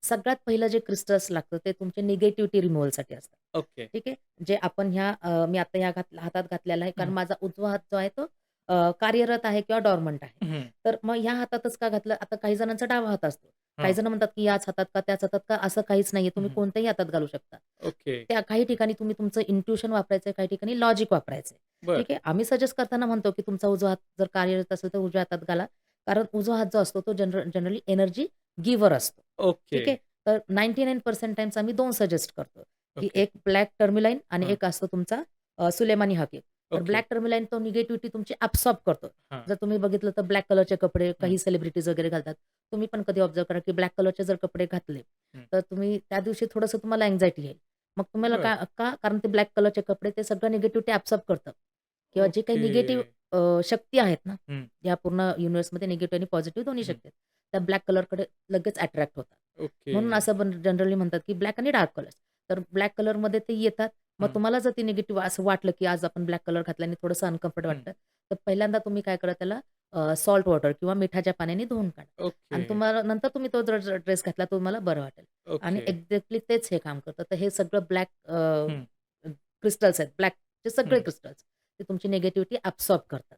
सगळ्यात पहिलं जे क्रिस्टल्स लागतं ते तुमचे निगेटिव्हिटी रिमूव्हलसाठी असतं. ओके. ठीक आहे. जे आपण मी आता हातात घातलेला आहे कारण हं, माझा उजवा हात जो आहे तो कार्यरत आहे किंवा डॉर्मंट आहे. हं, तर मग ह्या हातातच का घातलं? आता काही जणांचा डावा हात असतो. काही हां, जण म्हणतात, की याच हातात का त्याच हातात का? असं काहीच नाहीये. तुम्ही हं. कोणत्याही हातात घालू शकता. ओके. त्या काही ठिकाणी तुम्ही तुमचं इंट्युशन वापरायचंय, काही ठिकाणी लॉजिक वापरायचंय. बरं. ठीक आहे. आम्ही सजेस्ट करताना म्हणतो, की तुमचा उजवा हात जर कार्यरत असेल तर उजव्या हातात घाला. कारण उजवा हात जो असतो तो जनरली एनर्जी गिव्हर असतो. ओके, ठीक आहे. तर 99% टाईम्स आम्ही 2 सजेस्ट करतो, की ओके. एक ब्लॅक टर्मलाईन आणि हां, एक असतो तुमचा सुलेमानी हकीम. तर ओके. ब्लॅक टर्मलाईन तो निगेटिव्हिटी तुमची ॲब्सॉर्ब करतो. हां, जर तुम्ही बघितलं तर ब्लॅक कलरचे कपडे हं, काही सेलिब्रिटीज वगैरे घालतात. तुम्ही पण कधी ऑब्झर्व्ह करा, की ब्लॅक कलरचे जर कपडे घातले, हं. तर तुम्ही त्या दिवशी थोडंसं तुम्हाला अँक्झायटी येईल. मग तुम्हाला बरं. का? कारण ते ब्लॅक कलरचे कपडे ते सगळं निगेटिव्हिटी ॲब्सॉर्ब करतं किंवा जे काही ओके. निगेटिव्ह शक्ती आहेत ना, हं. या पूर्ण युनिव्हर्समध्ये निगेटिव्ह आणि पॉझिटिव्ह दोन्ही हं. शक्ती आहेत. त्या ब्लॅक कलरकडे लगेच अट्रॅक्ट होतात. ओके. म्हणून असं जनरली म्हणतात, की ब्लॅक आणि डार्क कलर्स. तर ब्लॅक कलरमध्ये ते येतात. मग हां. तुम्हाला जर ती निगेटिव्ह असं वाटलं, की आज आपण ब्लॅक कलर घातल्याने थोडंसं अनकम्फर्ट हं. वाटतं, तर पहिल्यांदा तुम्ही काय करा त्याला सॉल्ट वॉटर किंवा मिठाच्या पाण्याने धुवून काढा ओके, आणि तुम्हाला नंतर तुम्ही तो जर ड्रेस घातला, तर तुम्हाला बरं वाटेल आणि ओके. एक्झॅक्टली तेच हे काम करतं. तर हे सगळं ब्लॅक हं, क्रिस्टल्स आहेत. ब्लॅकचे सगळे हं. क्रिस्टल्स ते तुमची निगेटिव्हिटी ॲब्सॉर्ब करतात.